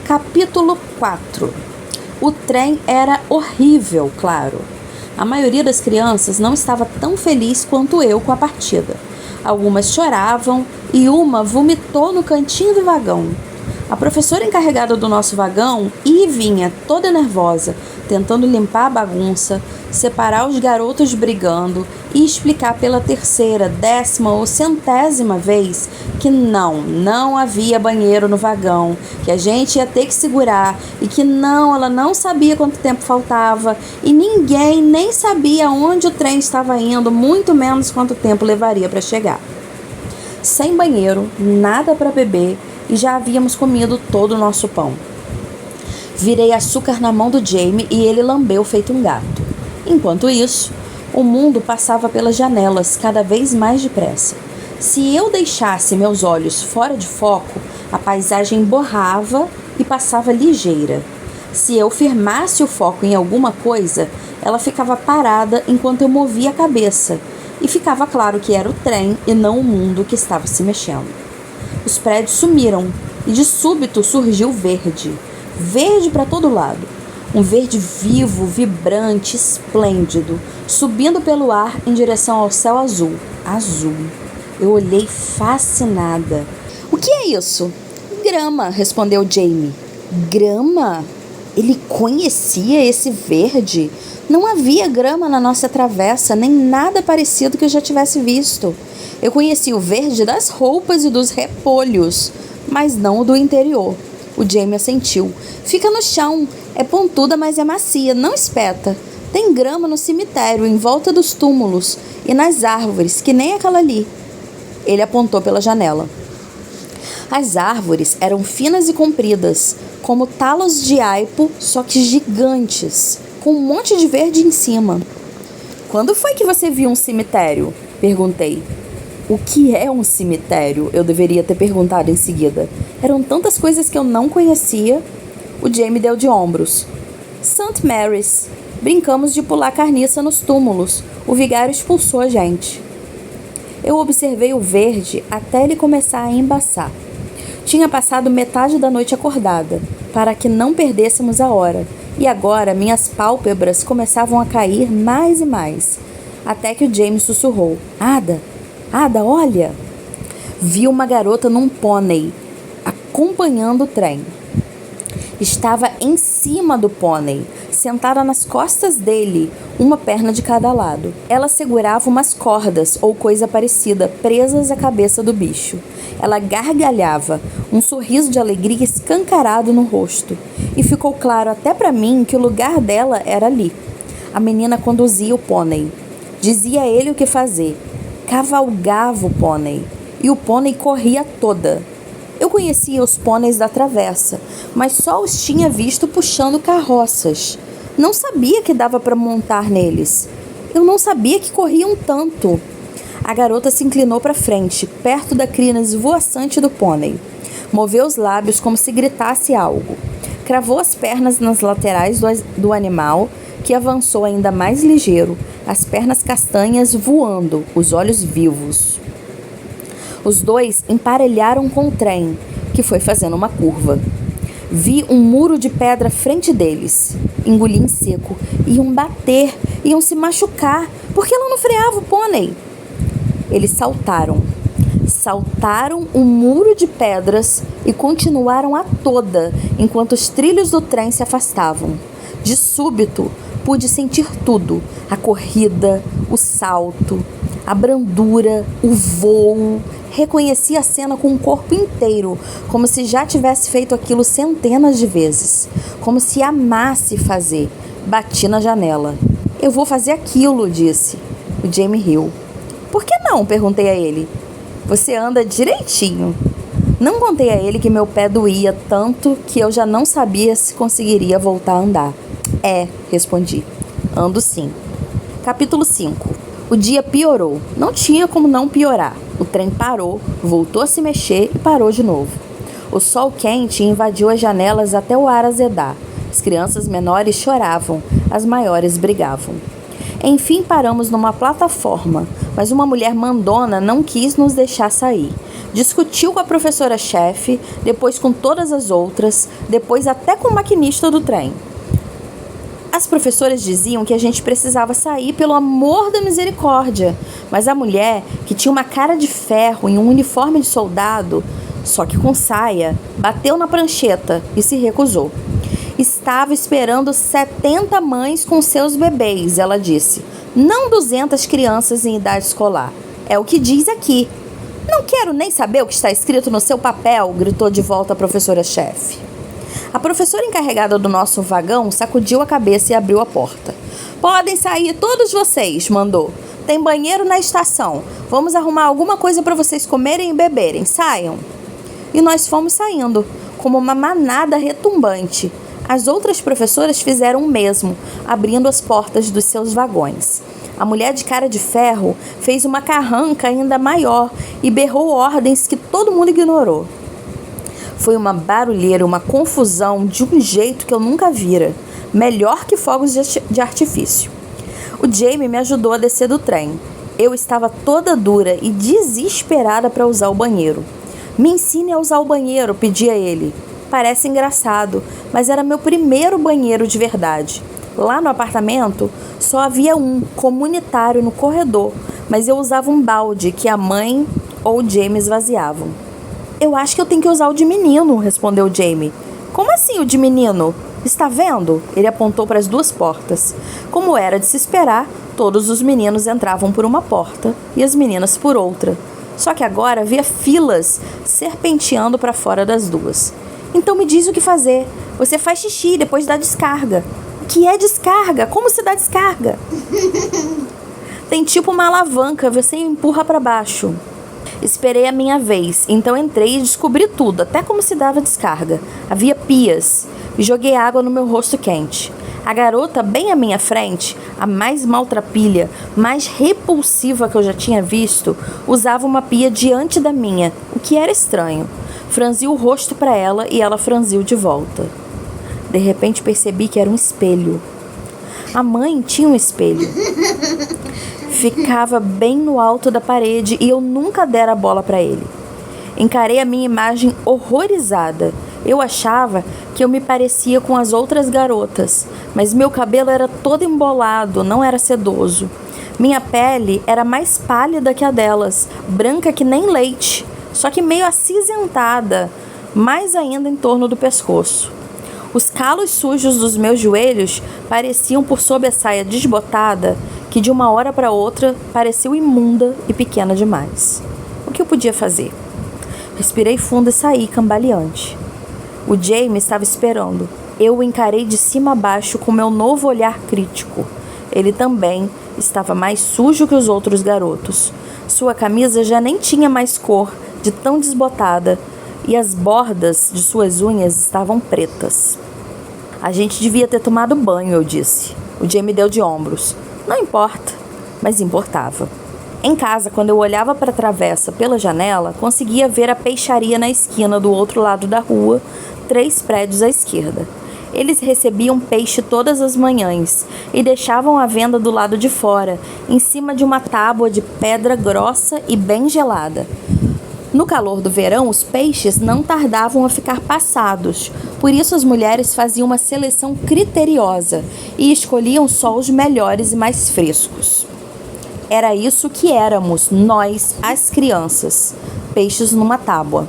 Capítulo 4. O trem era horrível, claro. A maioria das crianças não estava tão feliz quanto eu com a partida. Algumas choravam e uma vomitou no cantinho do vagão. A professora encarregada do nosso vagão ia e vinha, toda nervosa, tentando limpar a bagunça, separar os garotos brigando e explicar pela terceira, 10ª ou 100ª vez que não havia banheiro no vagão, que a gente ia ter que segurar e que ela não sabia quanto tempo faltava e ninguém nem sabia onde o trem estava indo, muito menos quanto tempo levaria para chegar. Sem banheiro, nada para beber e já havíamos comido todo o nosso pão. Virei açúcar na mão do Jamie e ele lambeu feito um gato. Enquanto isso, o mundo passava pelas janelas cada vez mais depressa. Se eu deixasse meus olhos fora de foco, a paisagem borrava e passava ligeira. Se eu firmasse o foco em alguma coisa, ela ficava parada enquanto eu movia a cabeça, e ficava claro que era o trem e não o mundo que estava se mexendo. Os prédios sumiram e de súbito surgiu verde. Verde para todo lado. Um verde vivo, vibrante, esplêndido, subindo pelo ar em direção ao céu azul. Azul. Eu olhei fascinada. O que é isso? Grama, respondeu Jamie. Grama? Ele conhecia esse verde? Não havia grama na nossa travessa, nem nada parecido que eu já tivesse visto. Eu conhecia o verde das roupas e dos repolhos, mas não o do interior. O Jamie assentiu. Fica no chão. É pontuda, mas é macia, não espeta. Tem grama no cemitério, em volta dos túmulos, e nas árvores, que nem aquela ali. Ele apontou pela janela. As árvores eram finas e compridas, como talos de aipo, só que gigantes, com um monte de verde em cima. Quando foi que você viu um cemitério? Perguntei. O que é um cemitério? Eu deveria ter perguntado em seguida. Eram tantas coisas que eu não conhecia. O Jamie deu de ombros. St. Mary's. Brincamos de pular carniça nos túmulos. O vigário expulsou a gente. Eu observei o verde até ele começar a embaçar. Tinha passado metade da noite acordada, para que não perdêssemos a hora, e agora minhas pálpebras começavam a cair mais e mais, até que o Jamie sussurrou. Ada, olha! Vi uma garota num pônei, acompanhando o trem. Estava em cima do pônei, sentada nas costas dele, uma perna de cada lado. Ela segurava umas cordas ou coisa parecida, presas à cabeça do bicho. Ela gargalhava, um sorriso de alegria escancarado no rosto. E ficou claro até para mim que o lugar dela era ali. A menina conduzia o pônei. Dizia a ele o que fazer. Cavalgava o pônei. E o pônei corria toda. Eu conhecia os pôneis da travessa, mas só os tinha visto puxando carroças. Não sabia que dava para montar neles. Eu não sabia que corriam tanto. A garota se inclinou para frente, perto da crina esvoaçante do pônei. Moveu os lábios como se gritasse algo. Cravou as pernas nas laterais do animal, que avançou ainda mais ligeiro, as pernas castanhas voando, os olhos vivos. Os dois emparelharam com o trem, que foi fazendo uma curva. Vi um muro de pedra à frente deles. Engoli em seco. Iam bater, iam se machucar. Por que ela não freava o pônei? Eles saltaram. Saltaram um muro de pedras e continuaram a toda, enquanto os trilhos do trem se afastavam. De súbito, pude sentir tudo. A corrida, o salto, a brandura, o voo. Reconheci a cena com o corpo inteiro, como se já tivesse feito aquilo centenas de vezes. Como se amasse fazer. Bati na janela. Eu vou fazer aquilo, disse. O Jamie riu. Por que não? Perguntei a ele. Você anda direitinho. Não contei a ele que meu pé doía tanto que eu já não sabia se conseguiria voltar a andar. Respondi. Ando sim. Capítulo 5. O dia piorou. Não tinha como não piorar. O trem parou, voltou a se mexer e parou de novo. O sol quente invadiu as janelas até o ar azedar. As crianças menores choravam, as maiores brigavam. Enfim, paramos numa plataforma, mas uma mulher mandona não quis nos deixar sair. Discutiu com a professora-chefe, depois com todas as outras, depois até com o maquinista do trem. As professoras diziam que a gente precisava sair pelo amor da misericórdia, mas a mulher, que tinha uma cara de ferro e um uniforme de soldado, só que com saia, bateu na prancheta e se recusou. Estava esperando 70 mães com seus bebês, ela disse. Não 200 crianças em idade escolar. É o que diz aqui. Não quero nem saber o que está escrito no seu papel, gritou de volta a professora-chefe. A professora encarregada do nosso vagão sacudiu a cabeça e abriu a porta. Podem sair todos vocês, mandou. Tem banheiro na estação. Vamos arrumar alguma coisa para vocês comerem e beberem. Saiam. E nós fomos saindo, como uma manada retumbante. As outras professoras fizeram o mesmo, abrindo as portas dos seus vagões. A mulher de cara de ferro fez uma carranca ainda maior e berrou ordens que todo mundo ignorou. Foi uma barulheira, uma confusão de um jeito que eu nunca vira. Melhor que fogos de artifício. O Jamie me ajudou a descer do trem. Eu estava toda dura e desesperada para usar o banheiro. Me ensine a usar o banheiro, pedia ele. Parece engraçado, mas era meu primeiro banheiro de verdade. Lá no apartamento, só havia um, comunitário, no corredor, mas eu usava um balde que a mãe ou o Jamie esvaziavam. Eu acho que eu tenho que usar o de menino, respondeu Jamie. Como assim o de menino? Está vendo? Ele apontou para as duas portas. Como era de se esperar, todos os meninos entravam por uma porta e as meninas por outra. Só que agora havia filas serpenteando para fora das duas. Então me diz o que fazer. Você faz xixi e depois dá descarga. O que é descarga? Como se dá descarga? Tem tipo uma alavanca, você empurra para baixo. Esperei a minha vez, então entrei e descobri tudo, até como se dava descarga. Havia pias e joguei água no meu rosto quente. A garota bem à minha frente, a mais maltrapilha, mais repulsiva que eu já tinha visto, usava uma pia diante da minha, o que era estranho. Franzi o rosto para ela e ela franziu de volta. De repente percebi que era um espelho. A mãe tinha um espelho. Ficava bem no alto da parede e eu nunca dera bola para ele. Encarei a minha imagem horrorizada. Eu achava que eu me parecia com as outras garotas, mas meu cabelo era todo embolado, não era sedoso. Minha pele era mais pálida que a delas, branca que nem leite, só que meio acinzentada, mais ainda em torno do pescoço. Os calos sujos dos meus joelhos pareciam por sob a saia desbotada, que de uma hora para outra pareceu imunda e pequena demais. O que eu podia fazer? Respirei fundo e saí cambaleante. O Jamie estava esperando. Eu o encarei de cima a baixo com meu novo olhar crítico. Ele também estava mais sujo que os outros garotos. Sua camisa já nem tinha mais cor, de tão desbotada, e as bordas de suas unhas estavam pretas. A gente devia ter tomado banho, eu disse. O Jamie deu de ombros. Não importa, mas importava. Em casa, quando eu olhava para a travessa pela janela, conseguia ver a peixaria na esquina do outro lado da rua, 3 prédios à esquerda. Eles recebiam peixe todas as manhãs e deixavam a venda do lado de fora, em cima de uma tábua de pedra grossa e bem gelada. No calor do verão, os peixes não tardavam a ficar passados, por isso as mulheres faziam uma seleção criteriosa e escolhiam só os melhores e mais frescos. Era isso que éramos, nós, as crianças, peixes numa tábua.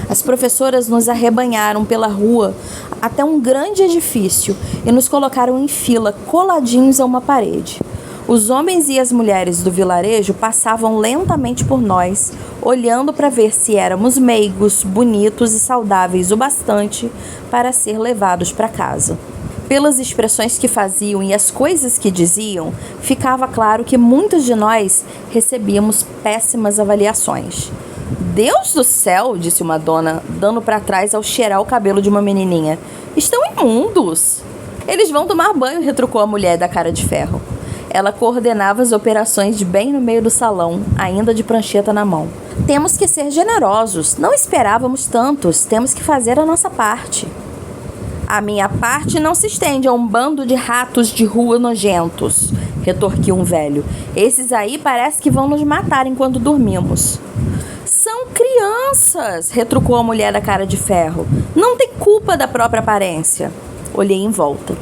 As professoras nos arrebanharam pela rua até um grande edifício e nos colocaram em fila, coladinhos a uma parede. Os homens e as mulheres do vilarejo passavam lentamente por nós, olhando para ver se éramos meigos, bonitos e saudáveis o bastante para ser levados para casa. Pelas expressões que faziam e as coisas que diziam, ficava claro que muitos de nós recebíamos péssimas avaliações. Deus do céu, disse uma dona, dando para trás ao cheirar o cabelo de uma menininha. Estão imundos. Eles vão tomar banho, retrucou a mulher da cara de ferro. Ela coordenava as operações bem no meio do salão, ainda de prancheta na mão. Temos que ser generosos. Não esperávamos tantos. Temos que fazer a nossa parte. A minha parte não se estende a um bando de ratos de rua nojentos, retorquiu um velho. Esses aí parece que vão nos matar enquanto dormimos. São crianças. crianças, retrucou a mulher da cara de ferro. Não tem culpa da própria aparência. Olhei em volta.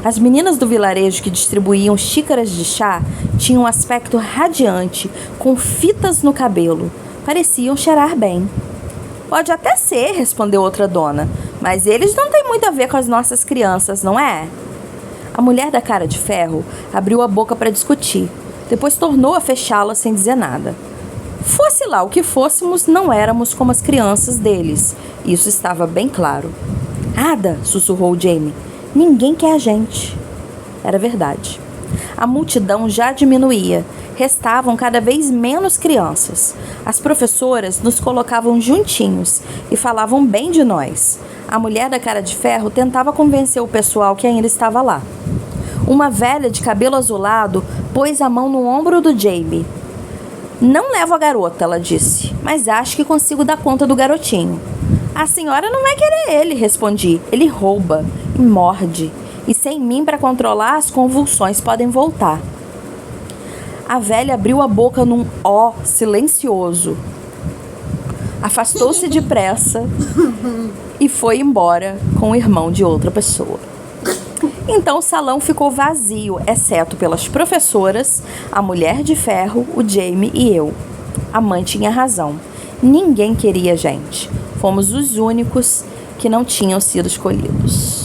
As meninas do vilarejo que distribuíam xícaras de chá tinham um aspecto radiante, com fitas no cabelo. Pareciam cheirar bem. Pode até ser, respondeu outra dona, mas eles não têm muito a ver com as nossas crianças, não é? A mulher da cara de ferro abriu a boca para discutir, depois tornou a fechá-la sem dizer nada. Fosse lá o que fôssemos, não éramos como as crianças deles. Isso estava bem claro. Ada, sussurrou Jamie, ninguém quer a gente. Era verdade. A multidão já diminuía. Restavam cada vez menos crianças. As professoras nos colocavam juntinhos e falavam bem de nós. A mulher da cara de ferro tentava convencer o pessoal que ainda estava lá. Uma velha de cabelo azulado pôs a mão no ombro do Jamie. Não levo a garota, ela disse, mas acho que consigo dar conta do garotinho. A senhora não vai querer ele, respondi. Ele rouba e morde. E sem mim para controlar, as convulsões podem voltar. A velha abriu a boca num ó silencioso. Afastou-se depressa e foi embora com o irmão de outra pessoa. Então o salão ficou vazio, exceto pelas professoras, a mulher de ferro, o Jamie e eu. A mãe tinha razão. Ninguém queria a gente. Fomos os únicos que não tinham sido escolhidos.